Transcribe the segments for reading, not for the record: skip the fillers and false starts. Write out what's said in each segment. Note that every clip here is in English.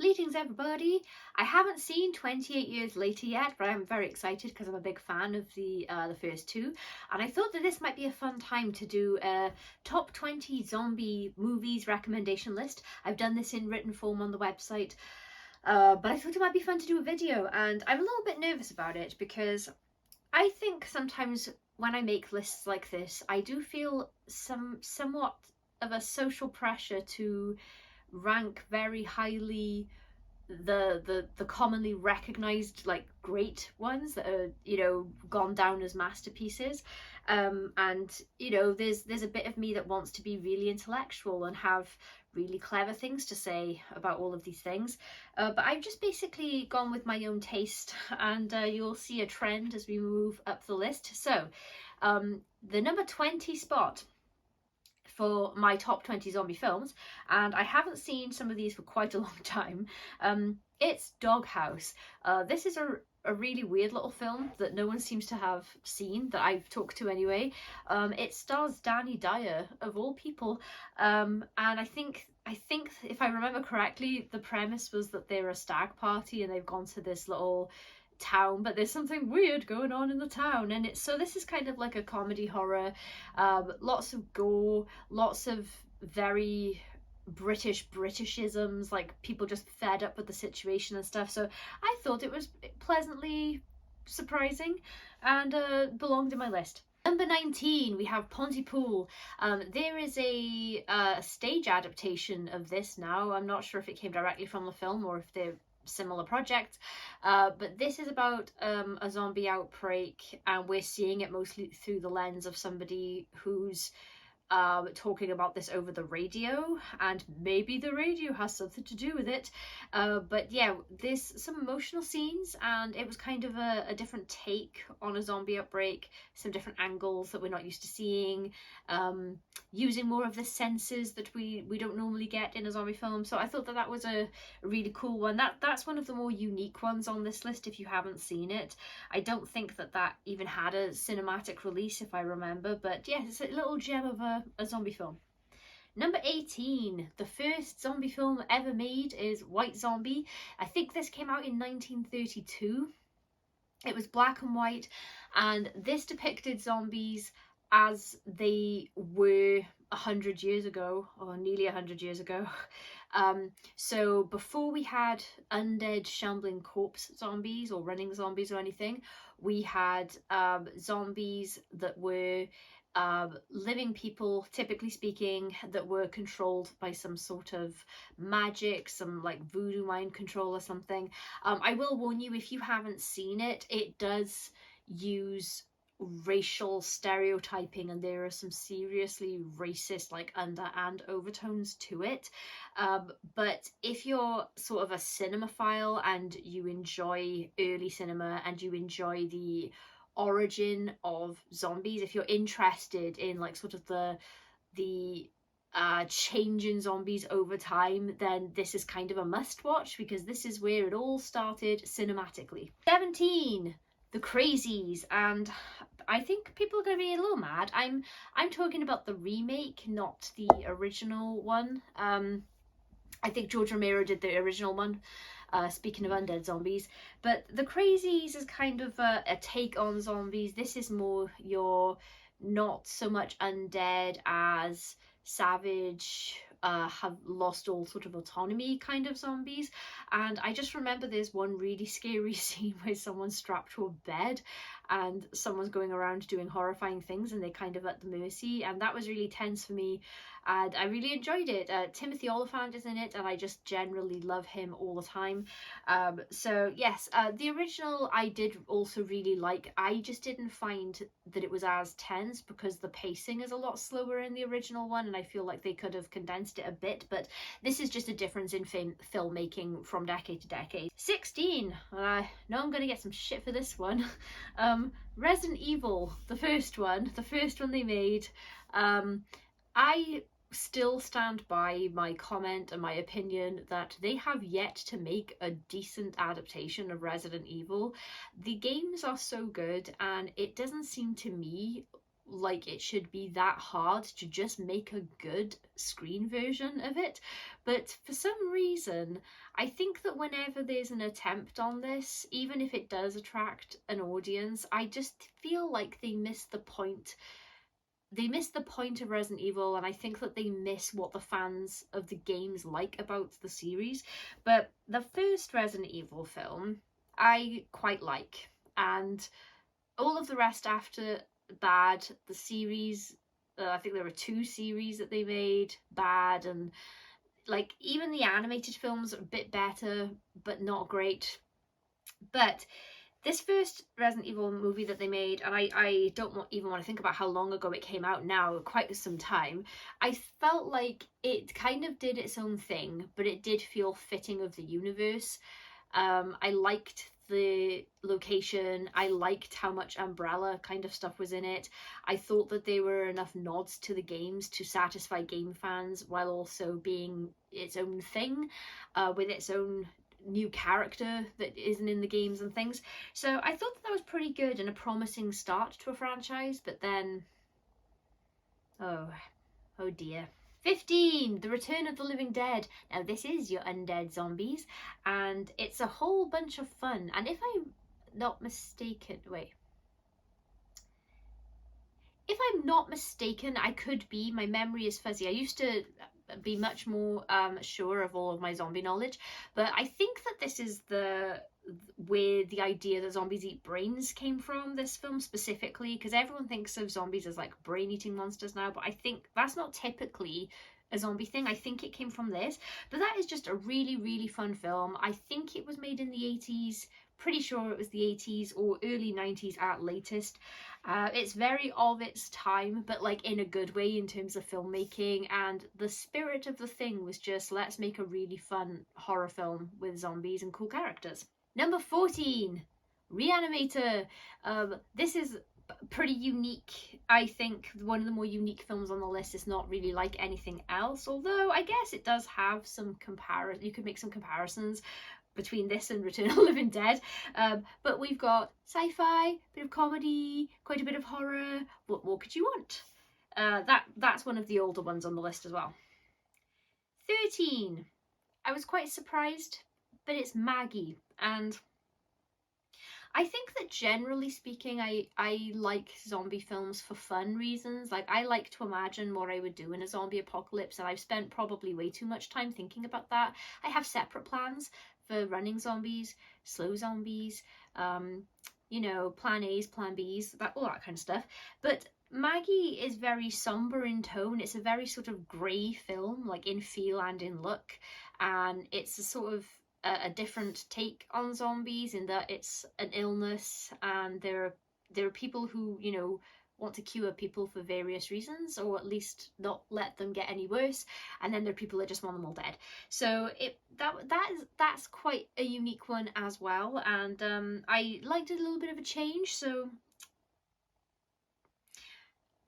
Bleatings, everybody! I haven't seen 28 Years Later yet, but I'm very excited because I'm a big fan of the first two, and I thought that this might be a fun time to do a top 20 zombie movies recommendation list. I've done this in written form on the website, but I thought it might be fun to do a video, and I'm a little bit nervous about it because I think sometimes when I make lists like this, I do feel somewhat of a social pressure to rank very highly the commonly recognized like great ones that are, you know, gone down as masterpieces, and you know, there's a bit of me that wants to be really intellectual and have really clever things to say about all of these things, but I've just basically gone with my own taste, and you'll see a trend as we move up the list. So the number 20 spot for my top 20 zombie films, and I haven't seen some of these for quite a long time. It's Doghouse. This is a really weird little film that no one seems to have seen, that I've talked to anyway. It stars Danny Dyer, of all people, and I think if I remember correctly, the premise was that they're a stag party and they've gone to this little town, but there's something weird going on in the town, and this is kind of like a comedy horror, lots of gore, lots of very Britishisms, like people just fed up with the situation and stuff. So I thought it was pleasantly surprising and belonged in my list. Number 19, we have Pontypool. There is a stage adaptation of this now. I'm not sure if it came directly from the film or if they're similar projects, but this is about a zombie outbreak, and we're seeing it mostly through the lens of somebody who's talking about this over the radio, and maybe the radio has something to do with it, but yeah, there's some emotional scenes, and it was kind of a different take on a zombie outbreak, some different angles that we're not used to seeing, using more of the senses that we don't normally get in a zombie film. So I thought that that was a really cool one. That's one of the more unique ones on this list if you haven't seen it. I don't think that even had a cinematic release, if I remember, but yeah, it's a little gem of a zombie film. Number 18, the first zombie film ever made, is White Zombie. I think this came out in 1932. It was black and white, and this depicted zombies as they were 100 years ago, or nearly 100 years ago. So before we had undead shambling corpse zombies or running zombies or anything, we had zombies that were living people, typically speaking, that were controlled by some sort of magic, some like voodoo mind control or something. I will warn you, if you haven't seen it, it does use racial stereotyping, and there are some seriously racist like under and overtones to it, but if you're sort of a cinemaphile and you enjoy early cinema and you enjoy the origin of zombies, if you're interested in like sort of the change in zombies over time, then this is kind of a must watch, because this is where it all started cinematically. 17, The Crazies, and I think people are going to be a little mad. I'm talking about the remake, not the original one. I think George Romero did the original one, speaking of undead zombies, but The Crazies is kind of a take on zombies. This is more your not so much undead as savage, have lost all sort of autonomy kind of zombies. And I just remember there's one really scary scene where someone's strapped to a bed and someone's going around doing horrifying things and they're kind of at the mercy, and that was really tense for me, and I really enjoyed it. Timothy Olyphant is in it, and I just generally love him all the time. So yes, the original I did also really like. I just didn't find that it was as tense because the pacing is a lot slower in the original one, and I feel like they could have condensed it a bit, but this is just a difference in filmmaking from decade to decade. 16, and I know I'm gonna get some shit for this one. Resident Evil, the first one they made. I still stand by my comment and my opinion that they have yet to make a decent adaptation of Resident Evil. The games are so good, and it doesn't seem to me like it should be that hard to just make a good screen version of it, but for some reason I think that whenever there's an attempt on this, even if it does attract an audience, I just feel like they miss the point. They miss the point of Resident Evil, and I think that they miss what the fans of the games like about the series. But the first Resident Evil film I quite like, and all of the rest after, bad. The series, I think there were 2 series that they made, bad. And like even the animated films are a bit better but not great. But this first Resident Evil movie that they made, and I don't even want to think about how long ago it came out now, quite some time, I felt like it kind of did its own thing, but it did feel fitting of the universe. I liked the location. I liked how much Umbrella kind of stuff was in it. I thought that there were enough nods to the games to satisfy game fans while also being its own thing, with its own new character that isn't in the games and things. So I thought that was pretty good and a promising start to a franchise, but then, oh dear. 15, The Return of the Living Dead. Now this is your undead zombies, and it's a whole bunch of fun. And if I'm not mistaken, if I'm not mistaken, I could be, my memory is fuzzy. I used to be much more sure of all of my zombie knowledge, but I think that this is where the idea that zombies eat brains came from, this film specifically, because everyone thinks of zombies as like brain eating monsters now, but I think that's not typically a zombie thing. I think it came from this, but that is just a really fun film. I think it was made in the 80s, pretty sure it was the 80s or early 90s at latest. It's very of its time, but like in a good way in terms of filmmaking, and the spirit of the thing was just, let's make a really fun horror film with zombies and cool characters. Number 14, Reanimator. This is pretty unique. I think one of the more unique films on the list. Is not really like anything else, although I guess it does have some comparison. You could make some comparisons between this and Return of the Living Dead, but we've got sci-fi, bit of comedy, quite a bit of horror. What more could you want? That's one of the older ones on the list as well. 13, I was quite surprised, but it's Maggie, and I think that generally speaking, I like zombie films for fun reasons. Like, I like to imagine what I would do in a zombie apocalypse, and I've spent probably way too much time thinking about that. I have separate plans for running zombies, slow zombies, you know, plan A's, plan B's, all that kind of stuff. But Maggie is very somber in tone. It's a very sort of grey film, like in feel and in look, and it's a sort of a different take on zombies in that it's an illness, and there are people who, you know, want to cure people for various reasons, or at least not let them get any worse, and then there are people that just want them all dead. So that's quite a unique one as well, and I liked it, a little bit of a change. So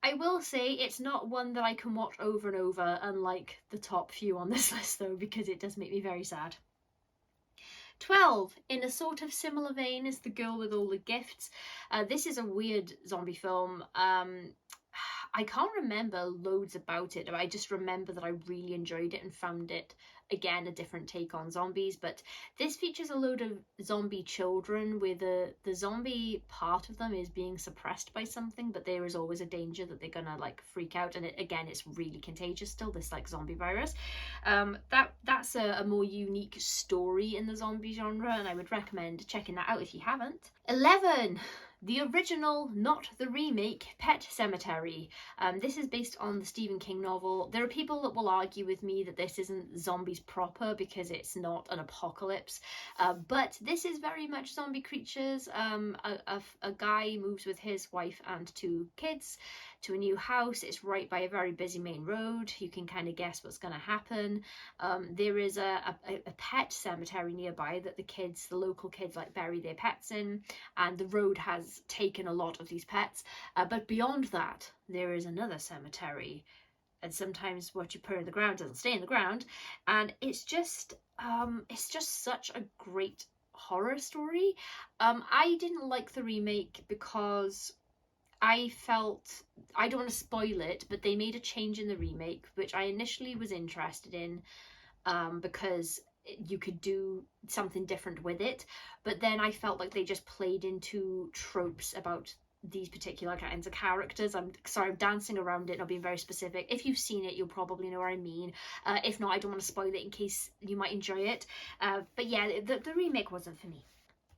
I will say it's not one that I can watch over and over, unlike the top few on this list though, because it does make me very sad. 12, in a sort of similar vein as The Girl with All the Gifts. This is a weird zombie film. I can't remember loads about it. I just remember that I really enjoyed it and found it, again, a different take on zombies. But this features a load of zombie children where the zombie part of them is being suppressed by something, but there is always a danger that they're gonna like freak out, and it's really contagious still, this like zombie virus. That's a more unique story in the zombie genre, and I would recommend checking that out if you haven't. 11, the original, not the remake, Pet Sematary. This is based on the Stephen King novel. There are people that will argue with me that this isn't zombies proper because it's not an apocalypse, but this is very much zombie creatures. A guy moves with his wife and 2 kids to a new house. It's right by a very busy main road. You can kind of guess what's going to happen. There is a pet cemetery nearby that the local kids like bury their pets in, and the road has taken a lot of these pets. But beyond that, there is another cemetery, and sometimes what you put in the ground doesn't stay in the ground, and it's just such a great horror story. I didn't like the remake because I felt, I don't want to spoil it, but they made a change in the remake, which I initially was interested in, because you could do something different with it. But then I felt like they just played into tropes about these particular kinds of characters. I'm sorry, I'm dancing around it, not being very specific. If you've seen it, you'll probably know what I mean. If not, I don't want to spoil it in case you might enjoy it. But yeah, the remake wasn't for me.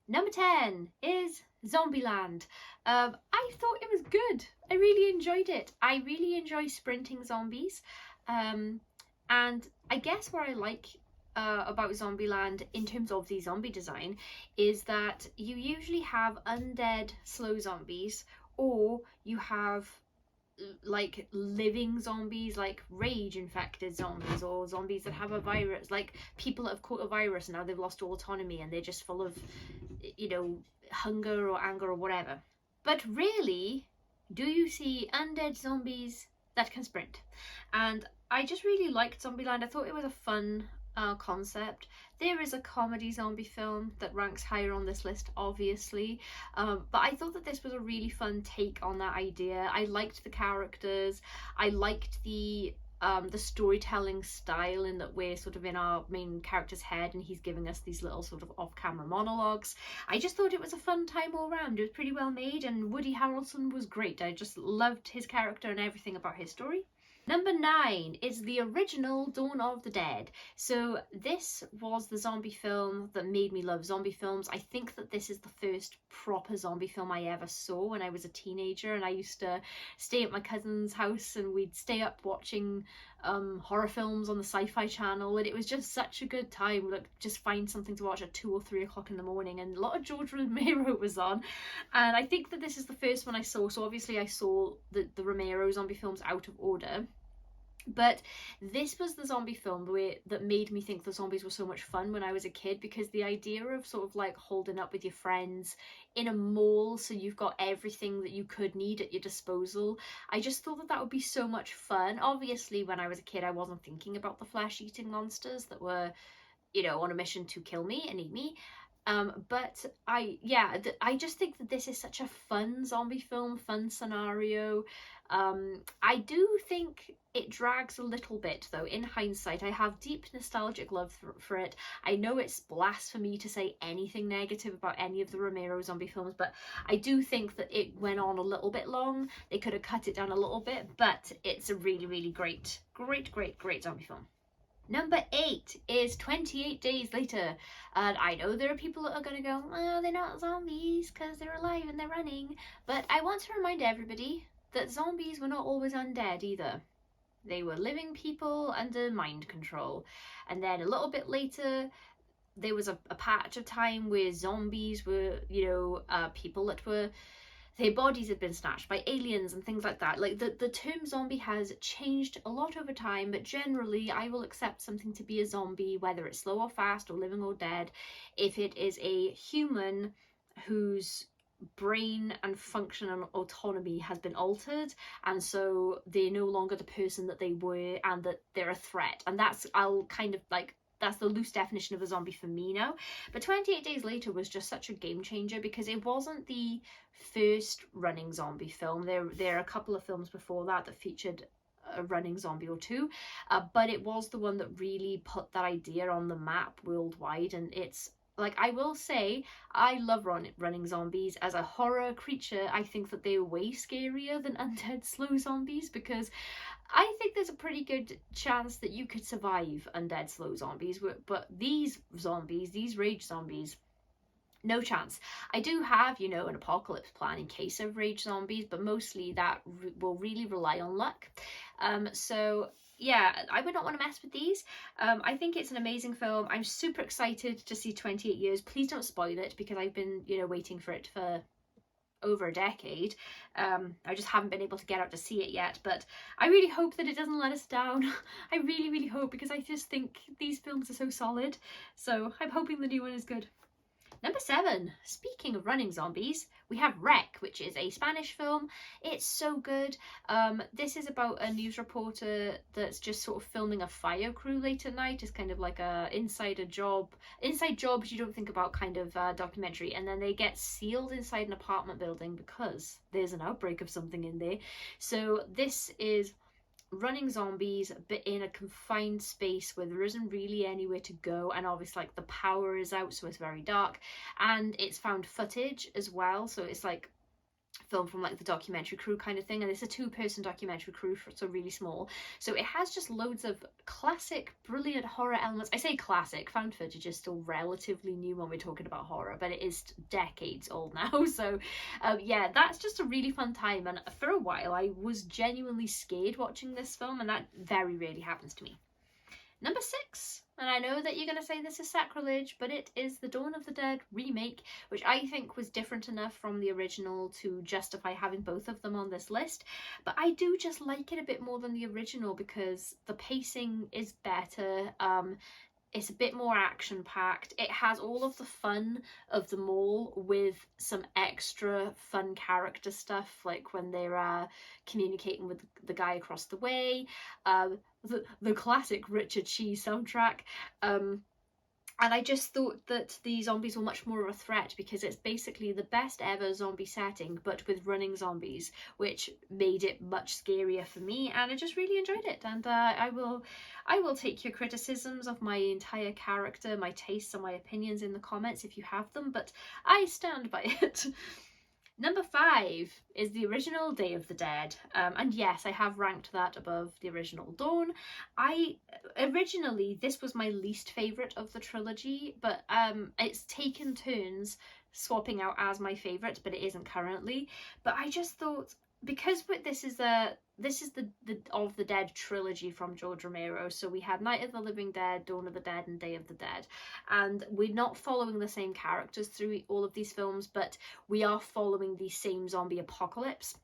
Number 10 is Zombieland. I thought it was good. I really enjoyed it. I really enjoy sprinting zombies. And I guess what I like about Zombieland in terms of the zombie design is that you usually have undead slow zombies, or you have like living zombies, like rage infected zombies, or zombies that have a virus, like people that have caught a virus and now they've lost all autonomy and they're just full of, you know, hunger or anger or whatever. But really, do you see undead zombies that can sprint? And I just really liked Zombieland. I thought it was a fun concept. There is a comedy zombie film that ranks higher on this list, obviously, but I thought that this was a really fun take on that idea. I liked the characters. I liked the storytelling style, in that we're sort of in our main character's head and he's giving us these little sort of off-camera monologues. I just thought it was a fun time all round. It was pretty well made, and Woody Harrelson was great. I just loved his character and everything about his story. Number 9 is the original Dawn of the Dead. So this was the zombie film that made me love zombie films. I think that this is the first proper zombie film I ever saw when I was a teenager, and I used to stay at my cousin's house and we'd stay up watching horror films on the Sci-Fi Channel, and it was just such a good time. Like, just find something to watch at 2 or 3 o'clock in the morning, and a lot of George Romero was on, and I think that this is the first one I saw. So obviously I saw the Romero zombie films out of order, but this was the zombie film that made me think the zombies were so much fun when I was a kid, because the idea of sort of like holding up with your friends in a mall, so you've got everything that you could need at your disposal, I just thought that that would be so much fun. Obviously, when I was a kid, I wasn't thinking about the flesh-eating monsters that were, you know, on a mission to kill me and eat me. But I just think that this is such a fun zombie film, fun scenario. I do think it drags a little bit, though. In hindsight, I have deep nostalgic love for it. I know it's blasphemy to say anything negative about any of the Romero zombie films, but I do think that it went on a little bit long. They could have cut it down a little bit, but it's a really, really great zombie film. Number 8 is 28 Days Later. And I know there are people that are going to go, oh, they're not zombies because they're alive and they're running. But I want to remind everybody that zombies were not always undead either. They were living people under mind control. And then a little bit later, there was a patch of time where zombies were, you know, people that were, their bodies had been snatched by aliens and things like that. Like, the term zombie has changed a lot over time, but generally I will accept something to be a zombie, whether it's slow or fast or living or dead, if it is a human whose brain and function and autonomy has been altered, and so they're no longer the person that they were, and that they're a threat. And that's, I'll kind of like, that's the loose definition of a zombie for me now. But 28 Days Later was just such a game changer, because it wasn't the first running zombie film. There are a couple of films before that that featured a running zombie or two, but it was the one that really put that idea on the map worldwide. And it's like, I will say, I love running zombies. As a horror creature, I think that they're way scarier than undead slow zombies, because I think there's a pretty good chance that you could survive undead slow zombies, but these zombies, these rage zombies, no chance. I do have, you know, an apocalypse plan in case of rage zombies, but mostly that will really rely on luck. So yeah, I would not want to mess with these. I think it's an amazing film. I'm super excited to see 28 years. Please don't spoil it, because I've been, you know, waiting for it for over a decade. I just haven't been able to get out to see it yet, but I really hope that it doesn't let us down. I really, really hope, because I just think these films are so solid. So I'm hoping the new one is good. Number 7, speaking of running zombies, we have Wreck, which is a Spanish film. It's so good. This is about a news reporter that's just sort of filming a fire crew late at night. It's kind of like a inside jobs you don't think about kind of documentary. And then they get sealed inside an apartment building because there's an outbreak of something in there. So this is running zombies but in a confined space where there isn't really anywhere to go, and obviously like the power is out, so it's very dark, and it's found footage as well, so it's like film from like the documentary crew kind of thing, and it's a 2-person documentary crew, so really small. So it has just loads of classic brilliant horror elements. I say classic, found footage is still relatively new when we're talking about horror, but it is decades old now. So yeah, that's just a really fun time, and for a while I was genuinely scared watching this film, and that very rarely happens to me. Number 6, and I know that you're going to say this is sacrilege, but it is the Dawn of the Dead remake, which I think was different enough from the original to justify having both of them on this list. But I do just like it a bit more than the original because the pacing is better. It's a bit more action-packed. It has all of the fun of them all with some extra fun character stuff, like when they're communicating with the guy across the way, the classic Richard Cheese soundtrack. And I just thought that the zombies were much more of a threat because it's basically the best ever zombie setting, but with running zombies, which made it much scarier for me, and I just really enjoyed it. And I will take your criticisms of my entire character, my tastes and my opinions in the comments if you have them, but I stand by it. Number 5 is the original Day of the Dead, and yes, I have ranked that above the original Dawn. Originally, this was my least favourite of the trilogy, but it's taken turns swapping out as my favourite, but it isn't currently. But I just thought, because this is the of the Dead trilogy from George Romero, so we had Night of the Living Dead, Dawn of the Dead and Day of the Dead, and we're not following the same characters through all of these films, but we are following the same zombie apocalypse.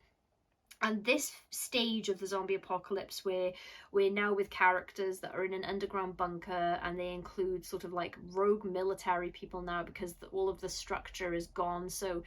And this stage of the zombie apocalypse, where we're now with characters that are in an underground bunker, and they include sort of like rogue military people now because all of the structure is gone, so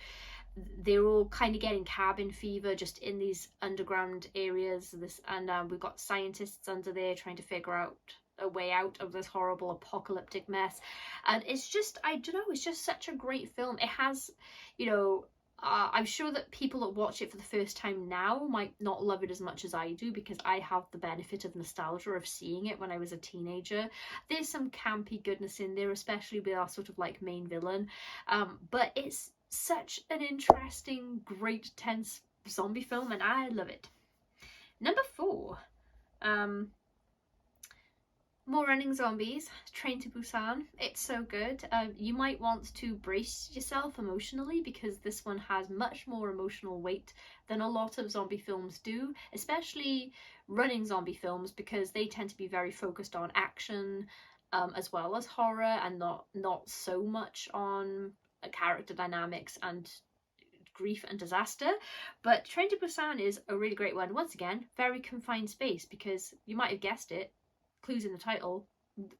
they're all kind of getting cabin fever just in these underground areas. And we've got scientists under there trying to figure out a way out of this horrible apocalyptic mess. And it's just, I don't know, it's just such a great film. It has, you know, I'm sure that people that watch it for the first time now might not love it as much as I do, because I have the benefit of nostalgia of seeing it when I was a teenager. There's some campy goodness in there, especially with our sort of like main villain, but it's such an interesting, great, tense zombie film, and I love it. Number 4, more running zombies, Train to Busan. It's so good. You might want to brace yourself emotionally because this one has much more emotional weight than a lot of zombie films do, especially running zombie films, because they tend to be very focused on action as well as horror, and not so much on character dynamics and grief and disaster. But Train to Busan is a really great one. Once again, very confined space, because you might have guessed it, clues in the title,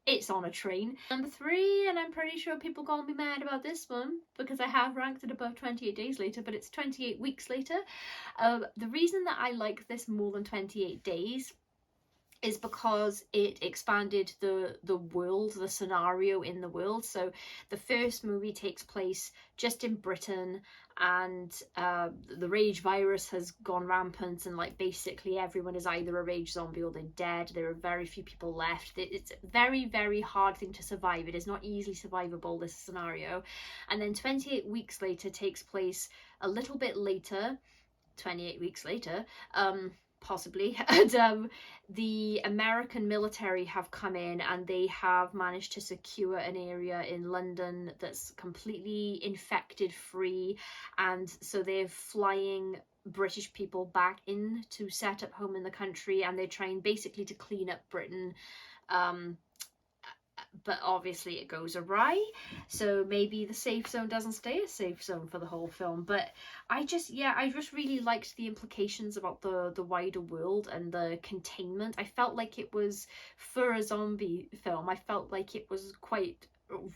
it's on a train. Number 3, and I'm pretty sure people gonna be mad about this one because I have ranked it above 28 Days Later, but it's 28 Weeks Later. The reason that I like this more than 28 Days is because it expanded the world, the scenario in the world. So the first movie takes place just in Britain, and the rage virus has gone rampant, and like basically everyone is either a rage zombie or they're dead. There are very few people left. It's a very, very hard thing to survive. It is not easily survivable, this scenario. And then 28 Weeks Later takes place a little bit later, 28 weeks later, possibly, and the American military have come in, and they have managed to secure an area in London that's completely infected free, and so they're flying British people back in to set up home in the country, and they're trying basically to clean up Britain, but obviously it goes awry, so maybe the safe zone doesn't stay a safe zone for the whole film. But I just really liked the implications about the wider world and the containment. I felt like it was, for a zombie film, I felt like it was quite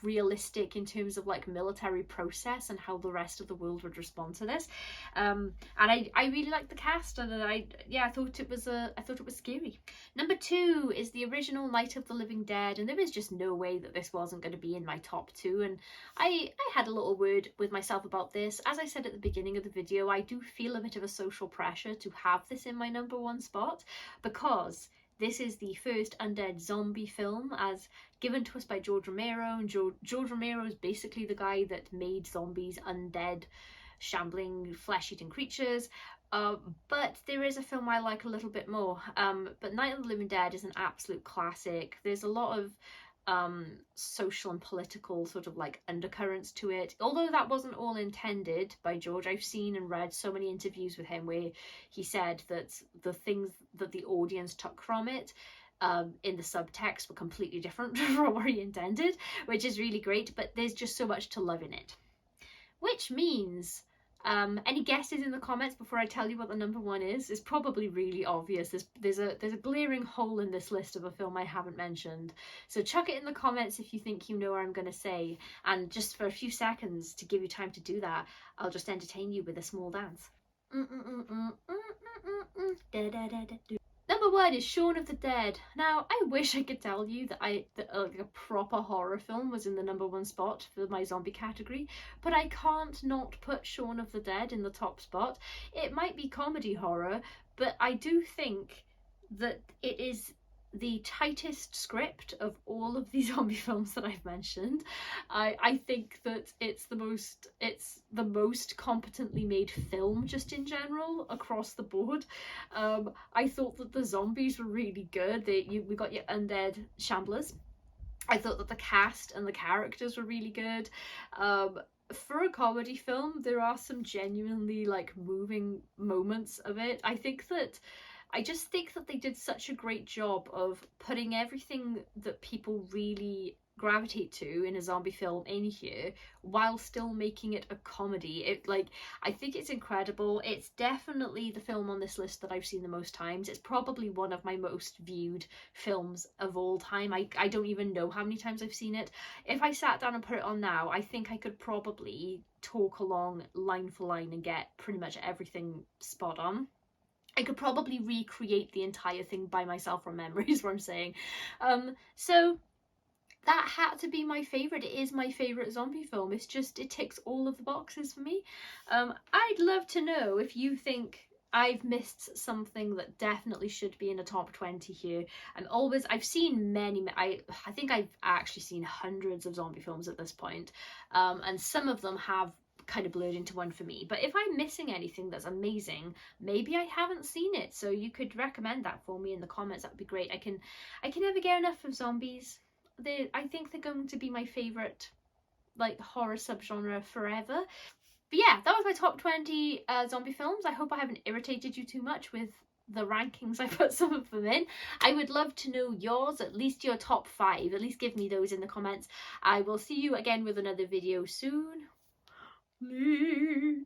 realistic in terms of like military process and how the rest of the world would respond to this. And I really liked the cast, and I thought it was scary. Number 2 is the original Night of the Living Dead, and there was just no way that this wasn't going to be in my top 2, and I had a little word with myself about this. As I said at the beginning of the video, I do feel a bit of a social pressure to have this in my number 1 spot, because this is the first undead zombie film as given to us by George Romero, and George Romero is basically the guy that made zombies undead, shambling, flesh-eating creatures. But there is a film I like a little bit more. But Night of the Living Dead is an absolute classic. There's a lot of social and political sort of like undercurrents to it, although that wasn't all intended by George. I've seen and read so many interviews with him where he said that the things that the audience took from it in the subtext were completely different from what he intended, which is really great. But there's just so much to love in it, which means any guesses in the comments before I tell you what the number 1 is? It's probably really obvious. There's a glaring hole in this list of a film I haven't mentioned. So chuck it in the comments if you think you know what I'm going to say. And just for a few seconds to give you time to do that, I'll just entertain you with a small dance. Number 1 is Shaun of the Dead. Now, I wish I could tell you that like a proper horror film was in the number 1 spot for my zombie category, but I can't not put Shaun of the Dead in the top spot. It might be comedy horror, but I do think that it is the tightest script of all of the zombie films that I've mentioned. I think that it's the most competently made film just in general across the board. I thought that the zombies were really good. We got your undead shamblers. I thought that the cast and the characters were really good. For a comedy film, there are some genuinely like moving moments of it. I just think that they did such a great job of putting everything that people really gravitate to in a zombie film in here while still making it a comedy. I think it's incredible. It's definitely the film on this list that I've seen the most times. It's probably one of my most viewed films of all time. I don't even know how many times I've seen it. If I sat down and put it on now, I think I could probably talk along line for line and get pretty much everything spot on. I could probably recreate the entire thing by myself from memory is what I'm saying. So that had to be my favourite. It is my favourite zombie film. It ticks all of the boxes for me. I'd love to know if you think I've missed something that definitely should be in a top 20 here. I've seen many, I think I've actually seen hundreds of zombie films at this point. And some of them have kind of blurred into one for me, but if I'm missing anything that's amazing, maybe I haven't seen it, so you could recommend that for me in the comments. That would be great. I can never get enough of zombies. I think they're going to be my favorite like horror subgenre forever. But yeah, that was my top 20 zombie films. I hope I haven't irritated you too much with the rankings I put some of them in. I would love to know yours, at least your top 5. At least give me those in the comments. I will see you again with another video soon. Bleed.